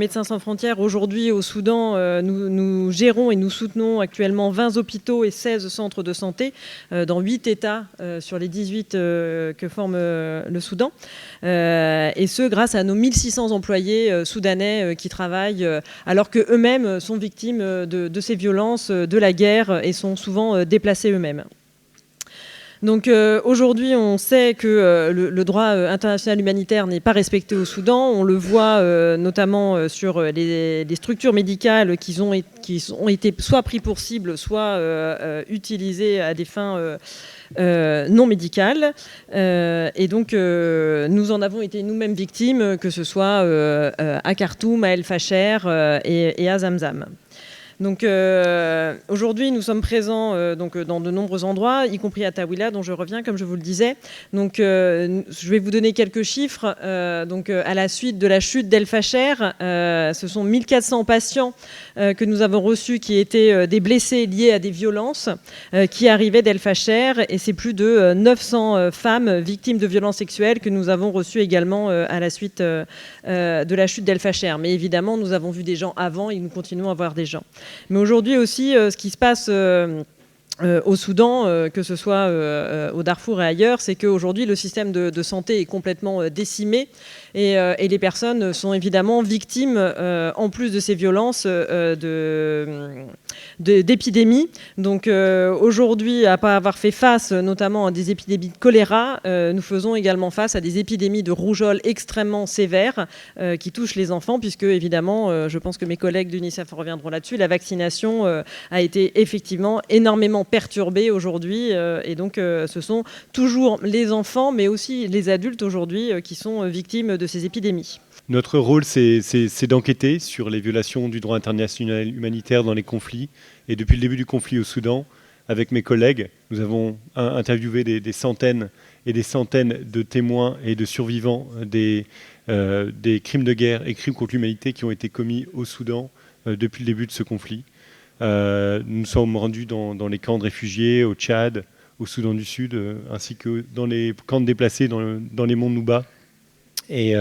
Médecins sans frontières, aujourd'hui au Soudan, nous gérons et nous soutenons actuellement 20 hôpitaux et 16 centres de santé dans 8 États sur les 18 que forme le Soudan. Et ce, grâce à nos 1600 employés soudanais qui travaillent alors qu'eux-mêmes sont victimes de ces violences, de la guerre et sont souvent déplacés eux-mêmes. Donc aujourd'hui, on sait que le droit international humanitaire n'est pas respecté au Soudan. On le voit notamment sur les structures médicales qui ont été soit pris pour cible, soit utilisées à des fins non médicales. Et donc, nous en avons été nous-mêmes victimes, que ce soit à Khartoum, à El Fasher et à Zamzam. Donc aujourd'hui, nous sommes présents dans de nombreux endroits, y compris à Taouila, dont je reviens, comme je vous le disais. Donc je vais vous donner quelques chiffres. À la suite de la chute d'El Fasher, ce sont 1400 patients que nous avons reçus qui étaient des blessés liés à des violences qui arrivaient d'El Fasher. Et c'est plus de 900 femmes victimes de violences sexuelles que nous avons reçues également à la suite de la chute d'El Fasher. Mais évidemment, nous avons vu des gens avant et nous continuons à voir des gens. Mais aujourd'hui aussi, ce qui se passe au Soudan, que ce soit au Darfour et ailleurs, c'est qu'aujourd'hui, le système de santé est complètement décimé et les personnes sont évidemment victimes, en plus de ces violences, d'épidémies. Donc aujourd'hui, à pas avoir fait face notamment à des épidémies de choléra, nous faisons également face à des épidémies de rougeole extrêmement sévères qui touchent les enfants, puisque évidemment, je pense que mes collègues d'UNICEF reviendront là-dessus, la vaccination a été effectivement énormément perturbée aujourd'hui, et donc ce sont toujours les enfants, mais aussi les adultes aujourd'hui qui sont victimes de ces épidémies. Notre rôle, c'est d'enquêter sur les violations du droit international humanitaire dans les conflits. Et depuis le début du conflit au Soudan, avec mes collègues, nous avons interviewé des centaines et des centaines de témoins et de survivants des crimes de guerre et crimes contre l'humanité qui ont été commis au Soudan depuis le début de ce conflit. Nous nous sommes rendus dans les camps de réfugiés, au Tchad, au Soudan du Sud, ainsi que dans les camps de déplacés dans les monts Nouba. Et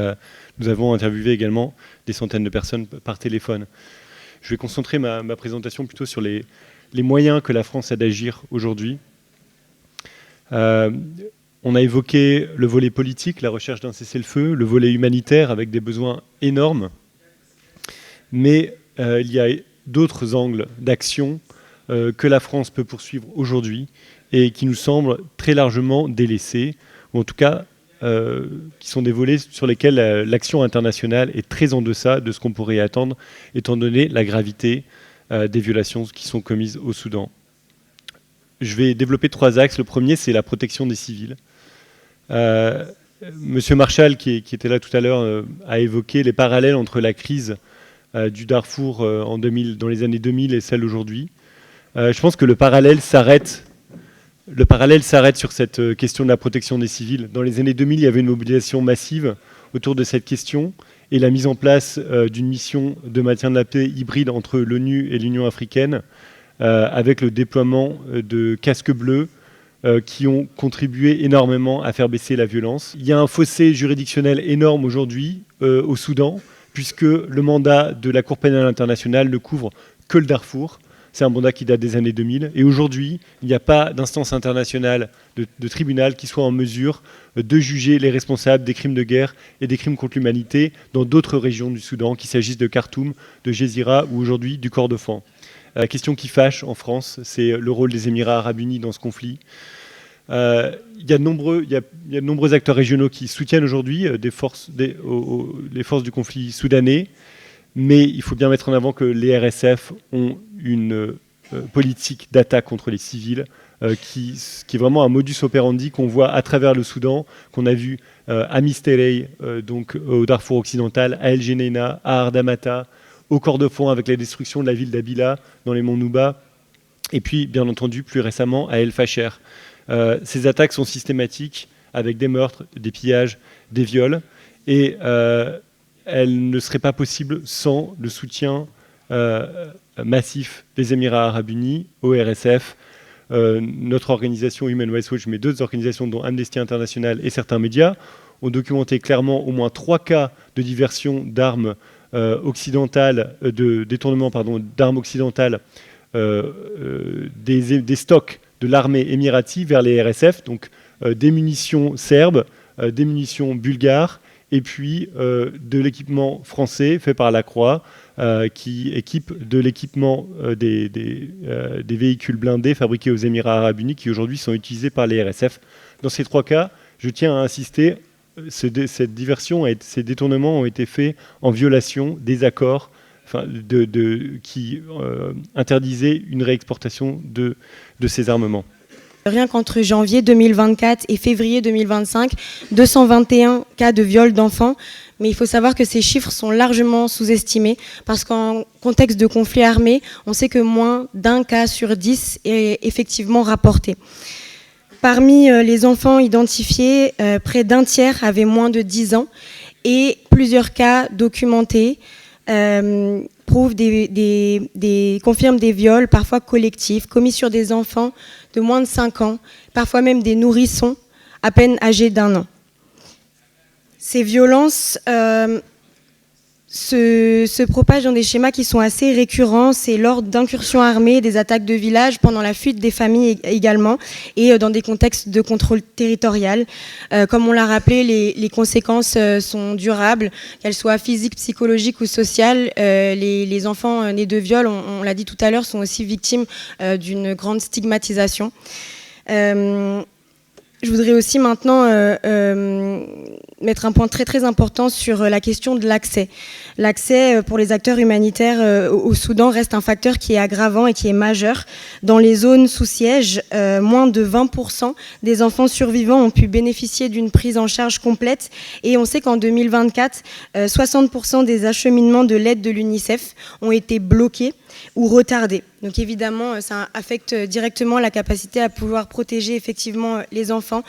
nous avons interviewé également des centaines de personnes par téléphone. Je vais concentrer ma présentation plutôt sur les moyens que la France a d'agir aujourd'hui. On a évoqué le volet politique, la recherche d'un cessez-le-feu, le volet humanitaire avec des besoins énormes. Mais il y a d'autres angles d'action que la France peut poursuivre aujourd'hui et qui nous semblent très largement délaissés, ou en tout cas qui sont des volets sur lesquels l'action internationale est très en deçà de ce qu'on pourrait attendre, étant donné la gravité des violations qui sont commises au Soudan. Je vais développer 3 axes. Le premier, c'est la protection des civils. Monsieur Marshall, qui était là tout à l'heure, a évoqué les parallèles entre la crise du Darfour dans les années 2000 et celle d'aujourd'hui. Je pense que le parallèle s'arrête sur cette question de la protection des civils. Dans les années 2000, il y avait une mobilisation massive autour de cette question et la mise en place d'une mission de maintien de la paix hybride entre l'ONU et l'Union africaine, avec le déploiement de casques bleus qui ont contribué énormément à faire baisser la violence. Il y a un fossé juridictionnel énorme aujourd'hui au Soudan, puisque le mandat de la Cour pénale internationale ne couvre que le Darfour. C'est un mandat qui date des années 2000. Et aujourd'hui, il n'y a pas d'instance internationale de tribunal qui soit en mesure de juger les responsables des crimes de guerre et des crimes contre l'humanité dans d'autres régions du Soudan, qu'il s'agisse de Khartoum, de Gézira ou aujourd'hui du Kordofan. La question qui fâche en France, c'est le rôle des Émirats arabes unis dans ce conflit. Il y a de nombreux acteurs régionaux qui soutiennent aujourd'hui les forces du conflit soudanais. Mais il faut bien mettre en avant que les RSF ont une politique d'attaque contre les civils qui est vraiment un modus operandi qu'on voit à travers le Soudan, qu'on a vu à Misterey, donc au Darfour occidental, à El Geneina, à Ardamata, au Kordofan avec la destruction de la ville d'Abila dans les monts Nouba, et puis bien entendu plus récemment à El Fasher. Ces attaques sont systématiques avec des meurtres, des pillages, des viols, et elle ne serait pas possible sans le soutien massif des Émirats arabes unis au RSF, notre organisation Human Rights Watch, mais d'autres organisations dont Amnesty International et certains médias ont documenté clairement au moins 3 cas de diversion d'armes occidentales, de détournement d'armes occidentales des stocks de l'armée émiratie vers les RSF, donc des munitions serbes, des munitions bulgares, et puis de l'équipement français fait par la Croix, qui équipe de l'équipement des véhicules blindés fabriqués aux Émirats arabes unis, qui aujourd'hui sont utilisés par les RSF. Dans ces 3 cas, je tiens à insister, cette diversion, ces détournements ont été faits en violation des accords qui interdisaient une réexportation de ces armements. Rien qu'entre janvier 2024 et février 2025, 221 cas de viol d'enfants. Mais il faut savoir que ces chiffres sont largement sous-estimés parce qu'en contexte de conflit armé, on sait que moins d'1 cas sur 10 est effectivement rapporté. Parmi les enfants identifiés, près d'1 tiers avaient moins de 10 ans et plusieurs cas documentés confirment des viols, parfois collectifs, commis sur des enfants de moins de 5 ans, parfois même des nourrissons à peine âgés d'1 an. Ces violences se propagent dans des schémas qui sont assez récurrents. C'est lors d'incursions armées, des attaques de villages, pendant la fuite des familles également, et dans des contextes de contrôle territorial. Comme on l'a rappelé, les conséquences sont durables, qu'elles soient physiques, psychologiques ou sociales. Les enfants nés de viol, on l'a dit tout à l'heure, sont aussi victimes d'une grande stigmatisation. Je voudrais aussi maintenant mettre un point très très important sur la question de l'accès. L'accès pour les acteurs humanitaires au Soudan reste un facteur qui est aggravant et qui est majeur. Dans les zones sous siège, moins de 20% des enfants survivants ont pu bénéficier d'une prise en charge complète. Et on sait qu'en 2024, 60% des acheminements de l'aide de l'UNICEF ont été bloqués ou retardés. Donc évidemment, ça affecte directement la capacité à pouvoir protéger effectivement les enfants.